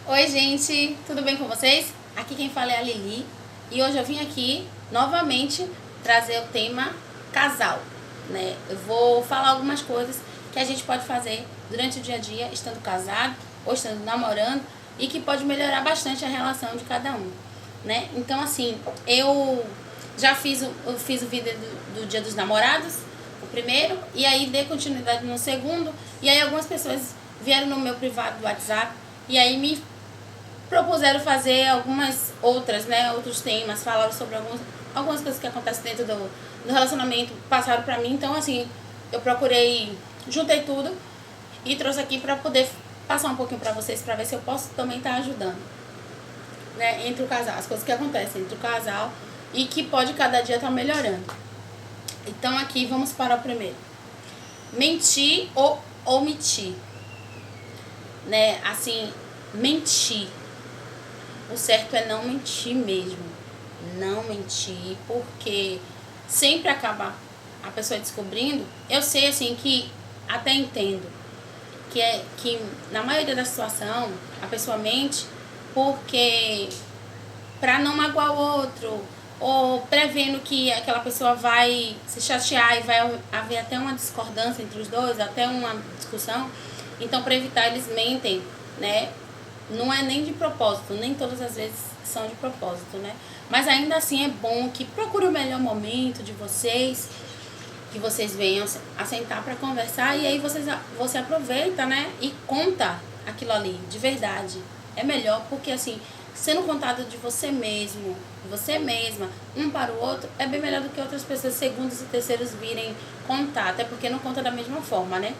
Oi, gente, tudo bem com vocês? Aqui quem fala é a Lili e hoje eu vim aqui novamente trazer o tema casal, né? Eu vou falar algumas coisas que a gente pode fazer durante o dia a dia, estando casado ou estando namorando e que pode melhorar bastante a relação de cada um, né? Então, assim, eu já fiz o vídeo do Dia dos Namorados, o primeiro, e aí dei continuidade no segundo, e aí algumas pessoas vieram no meu privado do WhatsApp e aí me propuseram fazer algumas outras, né, outros temas, falaram sobre algumas coisas que acontecem dentro do relacionamento, passaram pra mim, então assim, eu procurei, juntei tudo e trouxe aqui pra poder passar um pouquinho pra vocês, pra ver se eu posso também estar ajudando, né, entre o casal, as coisas que acontecem entre o casal e que pode cada dia estar melhorando. Então aqui vamos para o primeiro. Mentir ou omitir, né, assim, mentir. O certo é não mentir mesmo. Não mentir, porque sempre acaba a pessoa descobrindo. Eu sei, assim, que até entendo que na maioria da situação a pessoa mente porque pra não magoar o outro, ou prevendo que aquela pessoa vai se chatear e vai haver até uma discordância entre os dois, até uma discussão. Então, para evitar, eles mentem, né? Não é nem de propósito, nem todas as vezes são de propósito, né? Mas ainda assim é bom que procure o melhor momento de vocês, que vocês venham a sentar para conversar e aí você aproveita, né? E conta aquilo ali, de verdade. É melhor porque assim, sendo contado de você mesmo, você mesma, um para o outro, é bem melhor do que outras pessoas, segundos e terceiros, virem contar, até porque não conta da mesma forma, né?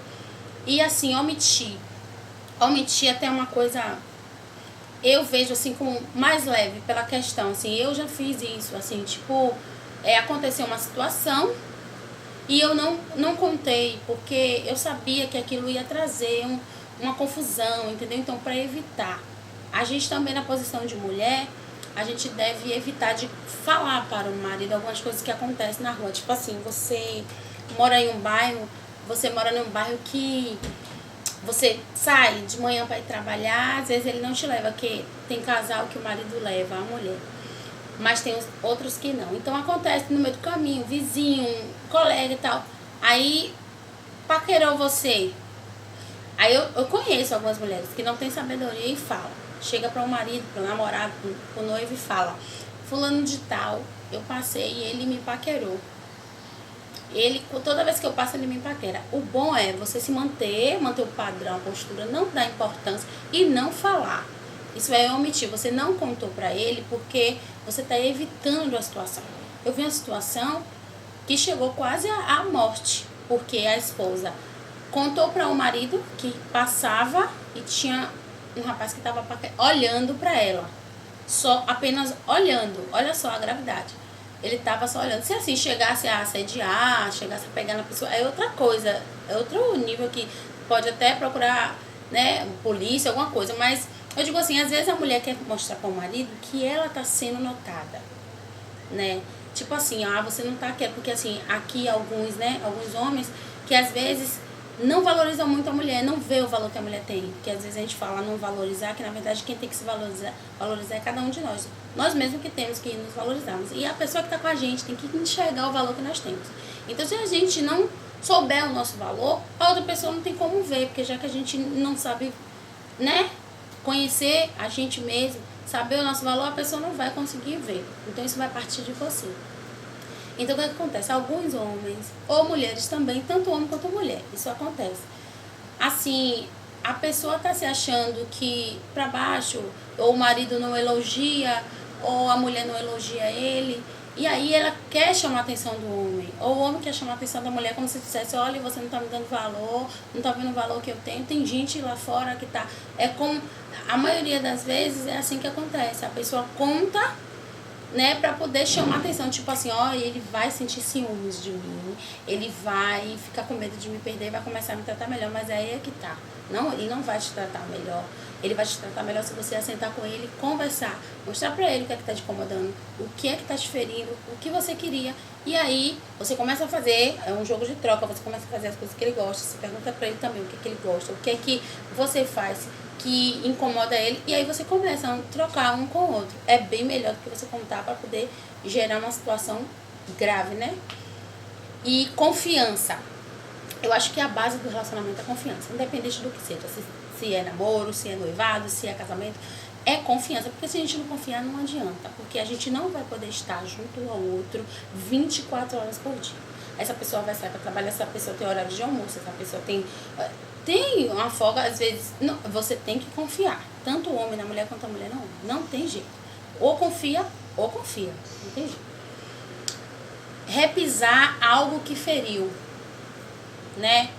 E assim, omitir. Omitir até uma coisa, eu vejo assim como mais leve pela questão, assim, eu já fiz isso, assim, tipo, aconteceu uma situação e eu não contei, porque eu sabia que aquilo ia trazer uma confusão, entendeu? Então, para evitar, a gente também na posição de mulher, a gente deve evitar de falar para o marido algumas coisas que acontecem na rua. Tipo assim, mora em um bairro, você mora num bairro que você sai de manhã para ir trabalhar, às vezes ele não te leva, porque tem casal que o marido leva a mulher, mas tem outros que não. Então acontece no meio do caminho, vizinho, colega e tal, aí paquerou você. Aí eu conheço algumas mulheres que não têm sabedoria e fala, chega para o marido, para o namorado, para o noivo e fala: fulano de tal, eu passei e ele me paquerou. Ele, toda vez que eu passo, ele me paquera. O bom é você se manter o padrão, a postura, não dar importância e não falar. Isso é omitir. Você não contou pra ele porque você está evitando a situação. Eu vi uma situação que chegou quase à morte, porque a esposa contou para o marido que passava e tinha um rapaz que estava olhando para ela. Só apenas olhando. Olha só a gravidade. Ele tava só olhando. Se assim chegasse a assediar, chegasse a pegar na pessoa, é outra coisa, é outro nível que pode até procurar, né, polícia, alguma coisa. Mas eu digo assim, às vezes a mulher quer mostrar para o marido que ela tá sendo notada, né? Tipo assim, você não tá quieto, porque assim, aqui alguns, né, alguns homens que às vezes não valorizam muito a mulher, não vê o valor que a mulher tem. Que às vezes a gente fala não valorizar, que na verdade quem tem que se valorizar é cada um de nós. Nós mesmos que temos que nos valorizarmos. E a pessoa que está com a gente tem que enxergar o valor que nós temos. Então se a gente não souber o nosso valor, a outra pessoa não tem como ver, porque já que a gente não sabe, né, conhecer a gente mesmo, saber o nosso valor, a pessoa não vai conseguir ver. Então isso vai partir de você. Então o que acontece? Alguns homens, ou mulheres também, tanto homem quanto mulher, isso acontece. Assim, a pessoa tá se achando que pra baixo, ou o marido não elogia, ou a mulher não elogia ele, e aí ela quer chamar a atenção do homem, ou o homem quer chamar a atenção da mulher, como se dissesse: olha, você não tá me dando valor, não tá vendo o valor que eu tenho. Tem gente lá fora que tá... É como... A maioria das vezes é assim que acontece, a pessoa conta, né, pra poder chamar atenção, tipo assim, ele vai sentir ciúmes de mim, ele vai ficar com medo de me perder, vai começar a me tratar melhor, mas aí é que tá. Não, ele não vai te tratar melhor. Ele vai te tratar melhor se você sentar com ele, conversar, mostrar pra ele o que é que tá te incomodando, o que é que tá te ferindo, o que você queria. E aí você começa a fazer, é um jogo de troca, você começa a fazer as coisas que ele gosta, você pergunta pra ele também o que é que ele gosta, o que é que você faz que incomoda ele, e aí você começa a trocar um com o outro. É bem melhor do que você contar para poder gerar uma situação grave, né? E confiança. Eu acho que a base do relacionamento é confiança, independente do que seja. Se é namoro, se é noivado, se é casamento, é confiança. Porque se a gente não confiar, não adianta. Porque a gente não vai poder estar junto ao outro 24 horas por dia. Essa pessoa vai sair para trabalhar, essa pessoa tem horário de almoço, essa pessoa tem uma folga, às vezes. Não, você tem que confiar. Tanto o homem na mulher quanto a mulher no homem. Não tem jeito. Ou confia, ou confia. Não tem jeito. Repisar algo que feriu, né?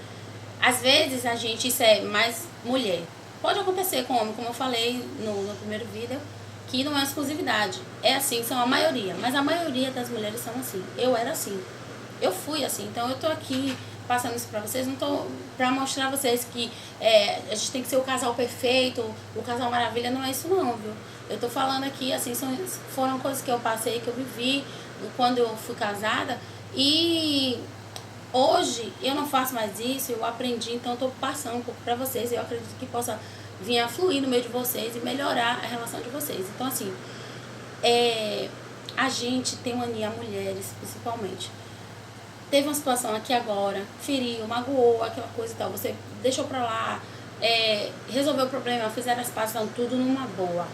Às vezes a gente, isso é mais mulher. Pode acontecer com homem, como eu falei no primeiro vídeo, que não é exclusividade. É assim, são a maioria. Mas a maioria das mulheres são assim. Eu era assim. Eu fui assim. Então eu tô aqui passando isso pra vocês. Não tô pra mostrar a vocês que a gente tem que ser o casal perfeito, o casal maravilha. Não é isso não, viu? Eu tô falando aqui, assim, foram coisas que eu passei, que eu vivi quando eu fui casada. E hoje eu não faço mais isso, eu aprendi, então eu tô passando um pouco pra vocês. Eu acredito que possa vir a fluir no meio de vocês e melhorar a relação de vocês. Então, assim, a gente tem mania, mulheres principalmente. Teve uma situação aqui agora, feriu, magoou, aquela coisa e tal. Você deixou pra lá, resolveu o problema, fizeram as pazes, estão tudo numa boa.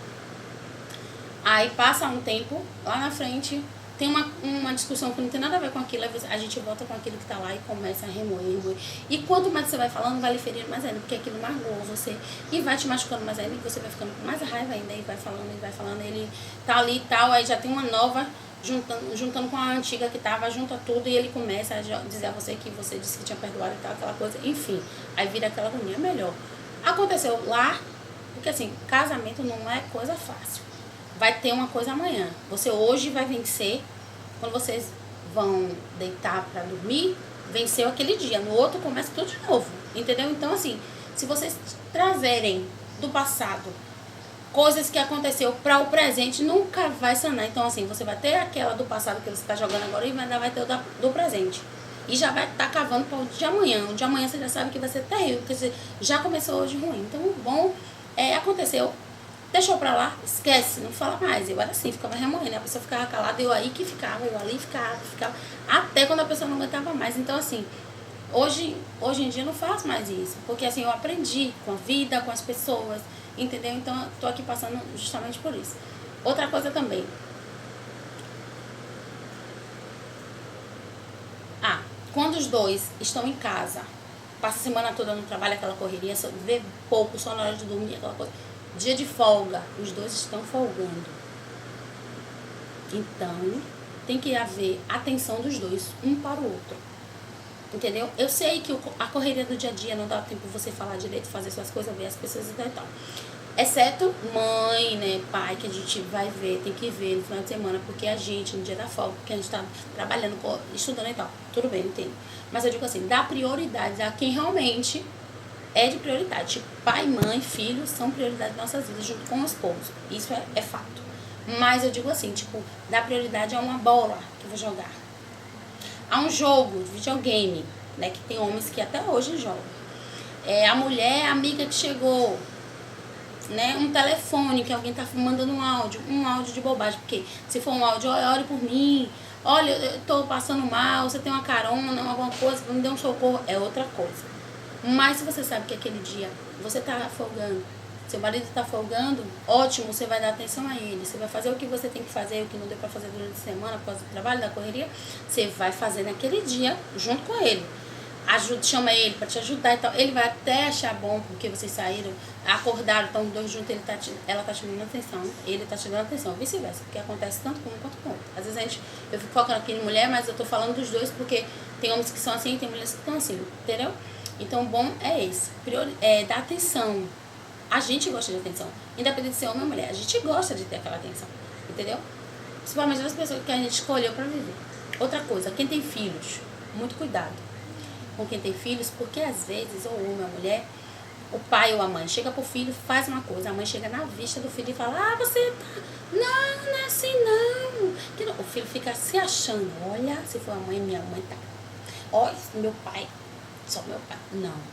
Aí passa um tempo, lá na frente, tem uma discussão que não tem nada a ver com aquilo, a gente volta com aquilo que tá lá e começa a remoer. E quanto mais você vai falando, vai lhe ferindo mais ainda, porque aquilo magoou você e vai te machucando mais ainda, e você vai ficando com mais raiva ainda, e vai falando, ele tá ali e tal, aí já tem uma nova juntando com a antiga que tava, junta tudo e ele começa a dizer a você que você disse que tinha perdoado e tal, aquela coisa, enfim, aí vira aquela agonia. Melhor. Aconteceu lá, porque assim, casamento não é coisa fácil. Vai ter uma coisa amanhã. Você hoje vai vencer. Quando vocês vão deitar pra dormir, venceu aquele dia. No outro começa tudo de novo. Entendeu? Então, assim, se vocês trazerem do passado coisas que aconteceu para o presente, nunca vai sanar. Então, assim, você vai ter aquela do passado que você tá jogando agora e ainda vai ter o do presente. E já vai estar cavando para o de amanhã. O de amanhã você já sabe que vai ser terrível, porque você já começou hoje ruim. Então, o bom aconteceu. Deixou pra lá, esquece, não fala mais. Eu era assim, ficava remoendo, a pessoa ficava calada, eu aí que ficava, eu ali ficava, até quando a pessoa não aguentava mais. Então, assim, hoje em dia eu não faço mais isso, porque assim, eu aprendi com a vida, com as pessoas, entendeu? Então, eu tô aqui passando justamente por isso. Outra coisa também. Quando os dois estão em casa, passa a semana toda no trabalho, aquela correria, só vê pouco, só na hora de dormir, aquela coisa. Dia de folga, os dois estão folgando. Então, tem que haver atenção dos dois, um para o outro. Entendeu? Eu sei que a correria do dia a dia não dá tempo de você falar direito, fazer suas coisas, ver as pessoas e tal. Exceto mãe, né, pai, que a gente vai ver, tem que ver no final de semana, porque a gente, no dia da folga, porque a gente tá trabalhando, estudando e tal. Tudo bem, entendo. Mas eu digo assim, dá prioridade a quem realmente é de prioridade. Tipo, pai, mãe, filhos são prioridade das nossas vidas junto com o esposo. Isso é fato. Mas eu digo assim, tipo, dá prioridade a uma bola que eu vou jogar. A um jogo de videogame, né? Que tem homens que até hoje jogam. A mulher, a amiga que chegou, né? Um telefone que alguém tá mandando um áudio de bobagem. Porque se for um áudio, olha por mim, olha, eu tô passando mal, você tem uma carona, alguma coisa, me dê um socorro, é outra coisa. Mas se você sabe que aquele dia você tá folgando, seu marido tá folgando, ótimo, você vai dar atenção a ele. Você vai fazer o que você tem que fazer, o que não deu pra fazer durante a semana, por causa do trabalho, da correria. Você vai fazer naquele dia, junto com ele. Chama ele pra te ajudar e tal. Ele vai até achar bom, porque vocês saíram, acordaram, estão os dois juntos, ela tá te dando atenção, ele tá te dando atenção, vice-versa. Porque acontece tanto com um quanto com o outro. Às vezes eu fico focando aqui em mulher, mas eu tô falando dos dois, porque tem homens que são assim e tem mulheres que estão assim, entendeu? Então, o bom é esse. Dar atenção. A gente gosta de atenção. Independente de ser homem ou mulher. A gente gosta de ter aquela atenção. Entendeu? Principalmente das pessoas que a gente escolheu pra viver. Outra coisa, quem tem filhos, muito cuidado com quem tem filhos, porque às vezes, ou o homem ou a mulher, o pai ou a mãe chega pro filho, faz uma coisa, a mãe chega na vista do filho e fala, você tá... Não é assim não. O filho fica se achando, olha, se for a mãe, minha mãe tá. Olha, meu pai. Só meu pai.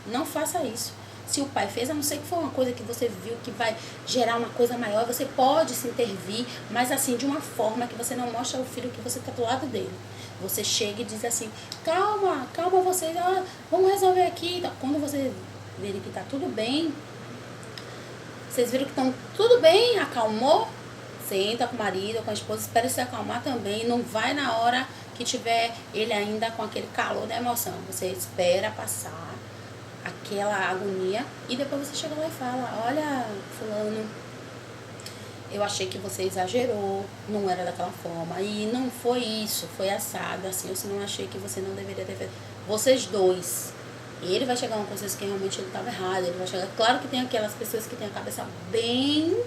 Não faça isso. Se o pai fez, a não ser que for uma coisa que você viu que vai gerar uma coisa maior, você pode se intervir, mas assim, de uma forma que você não mostra ao filho que você está do lado dele. Você chega e diz assim, calma vocês, vamos resolver aqui. Quando você verem que está tudo bem, vocês viram que estão tudo bem, acalmou, senta com o marido ou com a esposa, espera se acalmar também, não vai na hora que tiver ele ainda com aquele calor da emoção. Você espera passar aquela agonia e depois você chega lá e fala, olha, fulano, eu achei que você exagerou, não era daquela forma, e não foi isso, foi assado, assim, eu não achei que você não deveria ter feito. Vocês dois, ele vai chegar a uma consciência que realmente ele estava errado, ele vai chegar, claro que tem aquelas pessoas que têm a cabeça bem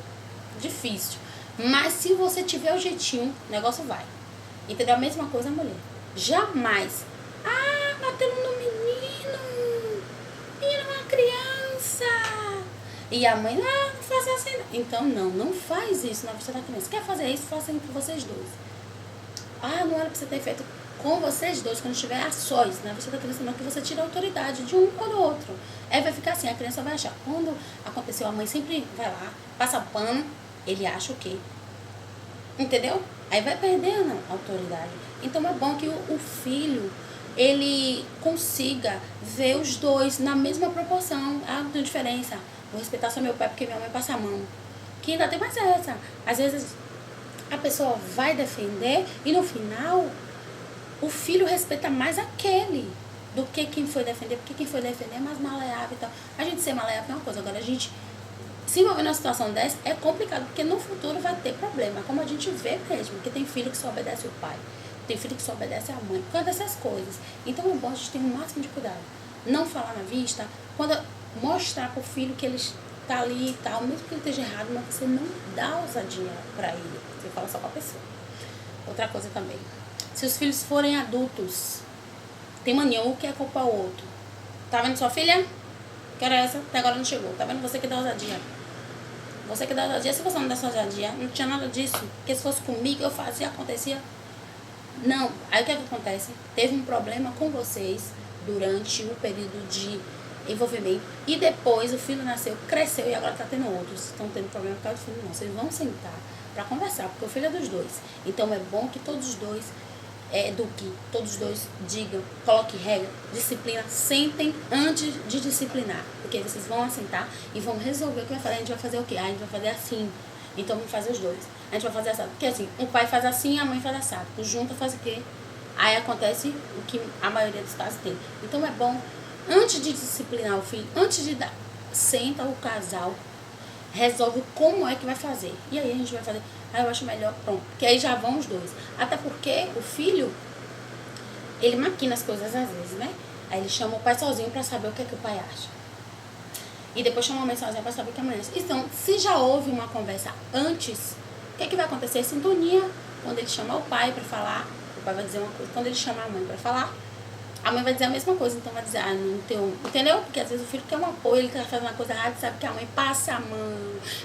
difícil, mas se você tiver o jeitinho, o negócio vai. Entendeu? A mesma coisa a mulher. Jamais, batendo no menino é uma criança. E a mãe, não faça assim. Então, não faz isso na vista da criança. Quer fazer isso, faça entre vocês dois. Não era pra você ter feito com vocês dois, quando estiver a sós na vista da criança, não, que você tira a autoridade de um ou do outro. Aí vai ficar assim, a criança vai achar. Quando aconteceu, a mãe sempre vai lá, passa pano, ele acha o quê? Entendeu? Aí vai perdendo a autoridade. Então é bom que o filho, ele consiga ver os dois na mesma proporção. Não tem diferença. Vou respeitar só meu pai porque minha mãe passa a mão. Que ainda tem mais essa. Às vezes a pessoa vai defender e no final o filho respeita mais aquele do que quem foi defender. Porque quem foi defender é mais maleável e tal. A gente ser maleável é uma coisa. Agora a gente se envolver numa situação dessa é complicado, porque no futuro vai ter problema, como a gente vê mesmo, que tem filho que só obedece o pai, tem filho que só obedece a mãe, por causa dessas coisas. Então é bom a gente ter o máximo de cuidado. Não falar na vista, quando mostrar pro filho que ele está ali e tal, mesmo que ele esteja errado, mas você não dá ousadia para ele, você fala só com a pessoa. Outra coisa também, se os filhos forem adultos, tem mania, um quer culpar o outro. Tá vendo sua filha? Que era essa? Até agora não chegou. Tá vendo? Você que dá ousadia. Você que dá ousadia. Se você não desse ousadia, não tinha nada disso. Porque se fosse comigo, eu fazia, acontecia. Não. Aí o que acontece? Teve um problema com vocês durante o período de envolvimento. E depois o filho nasceu, cresceu e agora tá tendo outros. Estão tendo problema por causa do filho. Não. Vocês vão sentar pra conversar, porque o filho é dos dois. Então é bom que todos os dois todos os dois digam, coloque regra, disciplina, sentem antes de disciplinar, porque vocês vão assentar e vão resolver o que vai fazer. A gente vai fazer o quê? A gente vai fazer assim, então vamos fazer os dois. A gente vai fazer assado, porque assim, o pai faz assim, a mãe faz assado, o junto faz o quê? Aí acontece o que a maioria dos casos tem. Então é bom, antes de disciplinar o filho, antes de dar, senta o casal, resolve como é que vai fazer. E aí a gente vai fazer. Aí eu acho melhor, pronto. Porque aí já vão os dois. Até porque o filho, ele maquina as coisas às vezes, né? Aí ele chama o pai sozinho pra saber o que é que o pai acha. E depois chama a mãe sozinha pra saber o que a mãe acha. Então, se já houve uma conversa antes, o que é que vai acontecer? Sintonia. Quando ele chama o pai pra falar, o pai vai dizer uma coisa. Quando ele chama a mãe pra falar, a mãe vai dizer a mesma coisa. Então vai dizer, não tem um... Entendeu? Porque às vezes o filho quer um apoio, ele tá fazendo uma coisa errada e sabe que a mãe passa a mão.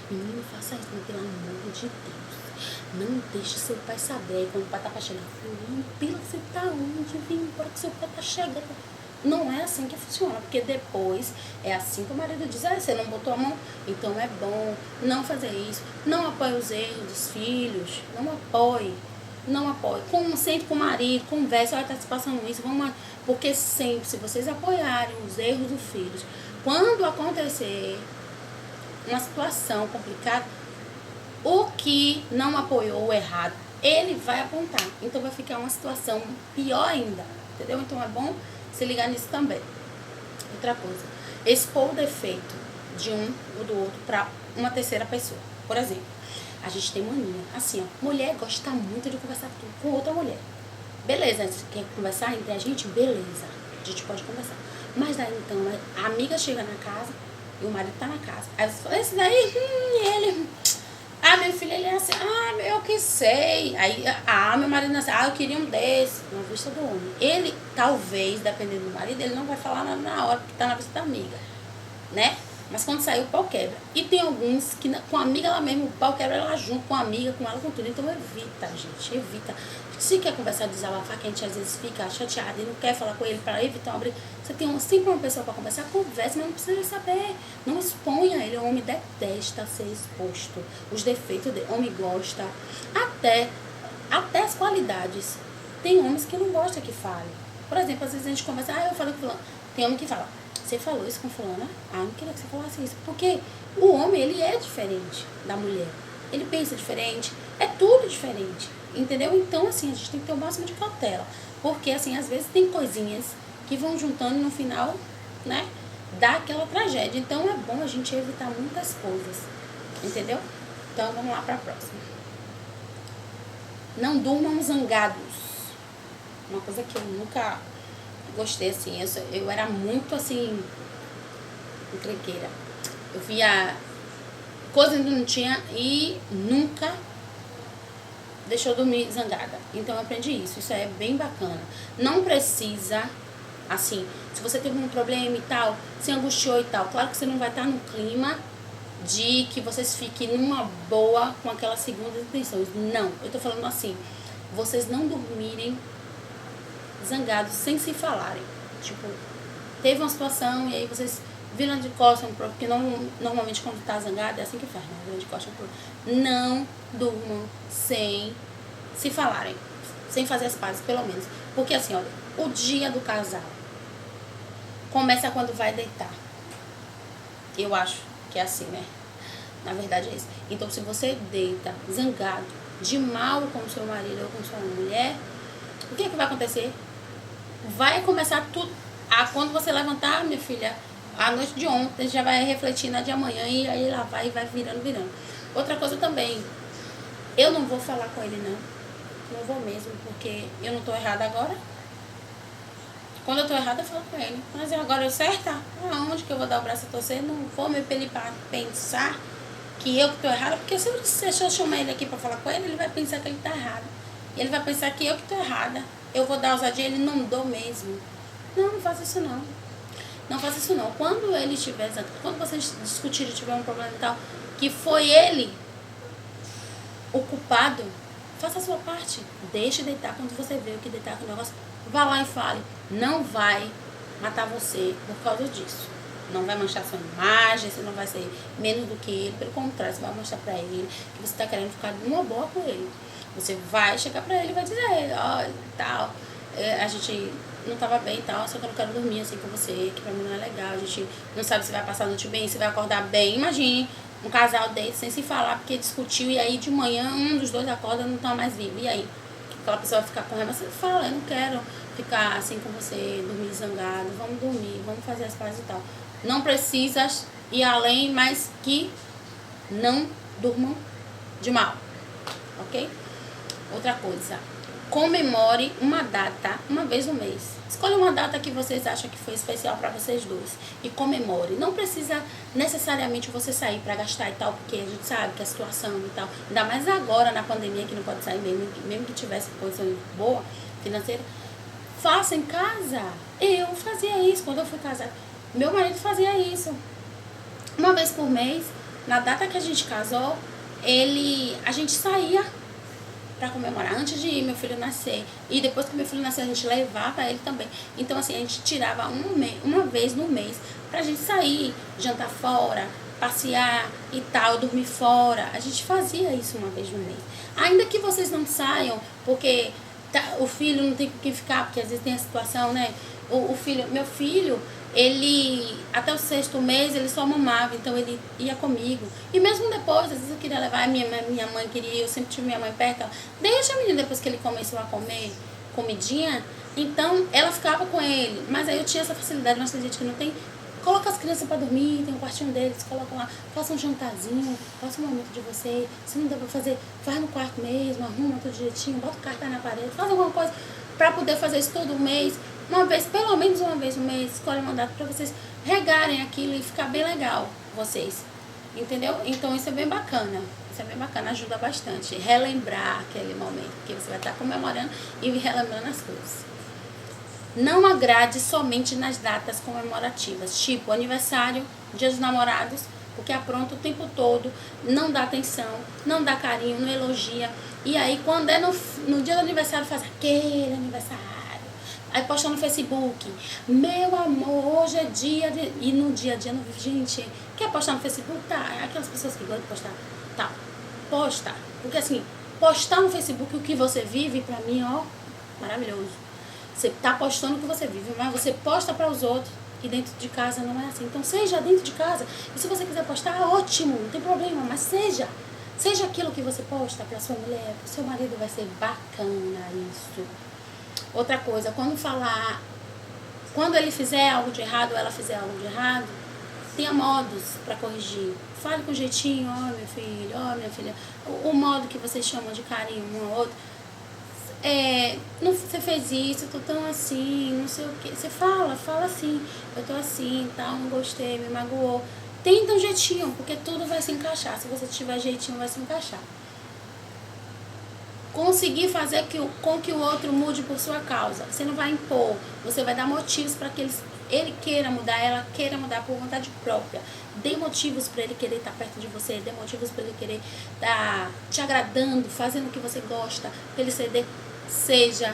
Menino, faça isso, pelo amor de Deus. Não deixe seu pai saber. Aí quando o pai tá pra chegar, pila, você tá onde? Vem embora que seu pai tá chegando. Não é assim que funciona, porque depois é assim que o marido diz, você não botou a mão, então é bom não fazer isso. Não apoie os erros dos filhos, não apoie. Sente com o marido, converse, olha, tá se passando isso, vamos. Porque sempre, se vocês apoiarem os erros dos filhos, quando acontecer uma situação complicada, o que não apoiou o errado, ele vai apontar. Então vai ficar uma situação pior ainda, entendeu? Então é bom se ligar nisso também. Outra coisa, expor o defeito de um ou do outro para uma terceira pessoa. Por exemplo, a gente tem mania, assim, ó, mulher gosta muito de conversar com outra mulher. Beleza, a gente quer conversar entre a gente? Beleza, a gente pode conversar. Mas daí então, a amiga chega na casa e o marido tá na casa. Aí você fala, esse daí, ele... meu filho, ele é assim, eu que sei. Aí, meu marido não é assim, eu queria um desse. Na vista do homem. Ele, talvez, dependendo do marido, ele não vai falar nada na hora, porque tá na vista da amiga, né? Mas quando sai o pau quebra. E tem alguns que com a amiga ela mesmo, o pau quebra ela junto com a amiga, com ela, com tudo. Então evita, gente, evita. Se quer conversar, desabafar, que a gente às vezes fica chateada e não quer falar com ele para evitar uma briga. Você tem sempre uma pessoa para conversar, converse, mas não precisa saber. Não exponha ele. O homem detesta ser exposto. Os defeitos dele, o homem gosta. Até as qualidades. Tem homens que não gostam que fale. Por exemplo, às vezes a gente conversa, eu falei com fulano. Tem homem que fala, você falou isso com fulana? Não queria que você falasse isso. Porque o homem, ele é diferente da mulher. Ele pensa diferente, é tudo diferente. Entendeu? Então, assim, a gente tem que ter o máximo de cautela. Porque, assim, às vezes tem coisinhas que vão juntando e no final, né, dá aquela tragédia. Então, é bom a gente evitar muitas coisas. Entendeu? Então, vamos lá pra próxima. Não durmam zangados. Uma coisa que eu nunca gostei, assim. Eu era muito, assim, encrenqueira. Eu via coisa que não tinha e nunca deixou dormir zangada. Então eu aprendi isso. Isso é bem bacana. Não precisa, assim, se você teve um problema e tal, se angustiou e tal, claro que você não vai estar no clima de que vocês fiquem numa boa com aquelas segundas intenções. Não, eu tô falando assim, vocês não dormirem zangados sem se falarem. Tipo, teve uma situação e aí vocês viram de costas, porque normalmente quando tá zangado é assim que faz, né? Viram de costas. Não durmam sem se falarem, sem fazer as pazes, pelo menos. Porque assim, olha, o dia do casal começa quando vai deitar. Eu acho que é assim, né? Na verdade é isso. Então, se você deita zangado, de mal com seu marido ou com sua mulher, o que é que vai acontecer? Vai começar tudo. Quando você levantar, minha filha, a noite de ontem já vai refletir na de amanhã e aí lá vai virando. Outra coisa também, eu não vou falar com ele não vou mesmo, porque eu não tô errada agora. Quando eu tô errada eu falo com ele, mas agora eu certa? Aonde que eu vou dar o braço a torcer? Não vou me pedir para pensar que eu que tô errada, porque se eu chamar ele aqui para falar com ele, ele vai pensar que ele tá errado. Ele vai pensar que eu que tô errada. Eu vou dar ousadia, ele não dou mesmo. Não faça isso não. Não faça isso não. Quando ele estiver, quando vocês discutirem, tiver um problema e tal, que foi ele o culpado, faça a sua parte. Deixe deitar. Quando você vê o que deitar com o negócio, vá lá e fale. Não vai matar você por causa disso. Não vai manchar sua imagem, você não vai ser menos do que ele. Pelo contrário, você vai mostrar pra ele que você tá querendo ficar numa boa com ele. Você vai chegar pra ele e vai dizer, ó, tal, a gente não tava bem e tal, só que eu não quero dormir assim com você, que pra mim não é legal, a gente não sabe se vai passar a noite bem, se vai acordar bem. Imagine um casal deita sem se falar porque discutiu e aí de manhã um dos dois acorda e não tá mais vivo. E aí? Aquela pessoa vai ficar com raiva, você fala, eu não quero ficar assim com você, dormir zangado, vamos dormir, vamos fazer as pazes e tal. Não precisa ir além, mas que não durmam de mal, ok? Outra coisa, comemore uma data uma vez no mês. Escolha uma data que vocês acham que foi especial para vocês dois e comemore. Não precisa necessariamente você sair para gastar e tal, porque a gente sabe que a situação e tal, ainda mais agora na pandemia que não pode sair mesmo que tivesse coisa boa financeira, faça em casa. Eu fazia isso quando eu fui casada. Meu marido fazia isso. Uma vez por mês, na data que a gente casou, a gente saía pra comemorar, antes de meu filho nascer. E depois que meu filho nascer, a gente levava ele também. Então, assim, a gente tirava uma vez no mês pra gente sair, jantar fora, passear e tal, dormir fora. A gente fazia isso uma vez no mês. Ainda que vocês não saiam, porque o filho não tem com quem ficar, porque às vezes tem a situação, né? Meu filho, ele, até o 6º mês, ele só mamava, então ele ia comigo. E mesmo depois, às vezes eu queria levar, minha mãe queria, eu sempre tive minha mãe perto, ela, deixa a menina depois que ele começou a comer comidinha, então ela ficava com ele. Mas aí eu tinha essa facilidade, mas tem gente que não tem. Coloca as crianças pra dormir, tem um quartinho deles, coloca lá, faça um jantarzinho, faça um momento de você. Se não dá pra fazer, faz no quarto mesmo, arruma tudo direitinho, bota o cartão na parede, faz alguma coisa pra poder fazer isso todo mês. Uma vez, pelo menos uma vez no mês, escolhe uma data pra vocês regarem aquilo e ficar bem legal, vocês. Entendeu? Então isso é bem bacana. Isso é bem bacana, ajuda bastante. Relembrar aquele momento, porque você vai estar comemorando e relembrando as coisas. Não agrade somente nas datas comemorativas, tipo aniversário, Dia dos Namorados, porque apronta o tempo todo, não dá atenção, não dá carinho, não elogia. E aí, quando é no dia do aniversário, faz aquele aniversário. Aí posta no Facebook, meu amor, hoje é dia de... E no dia a dia, gente, quer postar no Facebook? Tá, aquelas pessoas que gostam de postar, tá, posta. Porque assim, postar no Facebook o que você vive, pra mim, ó, maravilhoso. Você tá postando o que você vive, mas você posta para os outros. E dentro de casa não é assim. Então seja dentro de casa. E se você quiser postar, ótimo, não tem problema. Mas seja aquilo que você posta para sua mulher, para o seu marido, vai ser bacana isso. Outra coisa, quando ele fizer algo de errado ou ela fizer algo de errado, tenha modos para corrigir. Fale com jeitinho, ó meu filho, ó minha filha. O modo que vocês chamam de carinho um ao outro. Não, você fez isso, eu tô tão assim, não sei o que. Você fala assim, eu tô assim, tal, não gostei, me magoou. Tenta um jeitinho, porque tudo vai se encaixar. Se você tiver jeitinho, vai se encaixar. Conseguir fazer com que o outro mude por sua causa. Você não vai impor, você vai dar motivos para que ele queira mudar, ela queira mudar por vontade própria. Dê motivos para ele querer estar perto de você, dê motivos para ele querer estar te agradando, fazendo o que você gosta, para ele ceder. Seja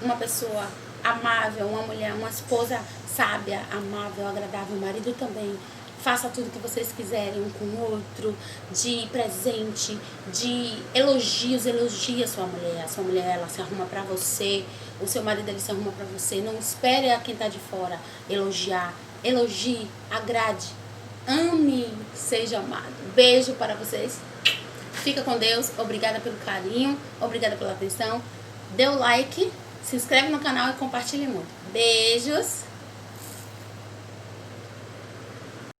uma pessoa amável, uma mulher, uma esposa sábia, amável, agradável, o marido também. Faça tudo que vocês quiserem um com o outro, de presente, de elogios, elogia a sua mulher. A sua mulher, ela se arruma pra você, o seu marido, ele se arruma pra você. Não espere a quem tá de fora elogiar. Elogie, agrade, ame, seja amado. Beijo para vocês. Fica com Deus. Obrigada pelo carinho, obrigada pela atenção. Dê o like, se inscreve no canal e compartilhe muito. Beijos!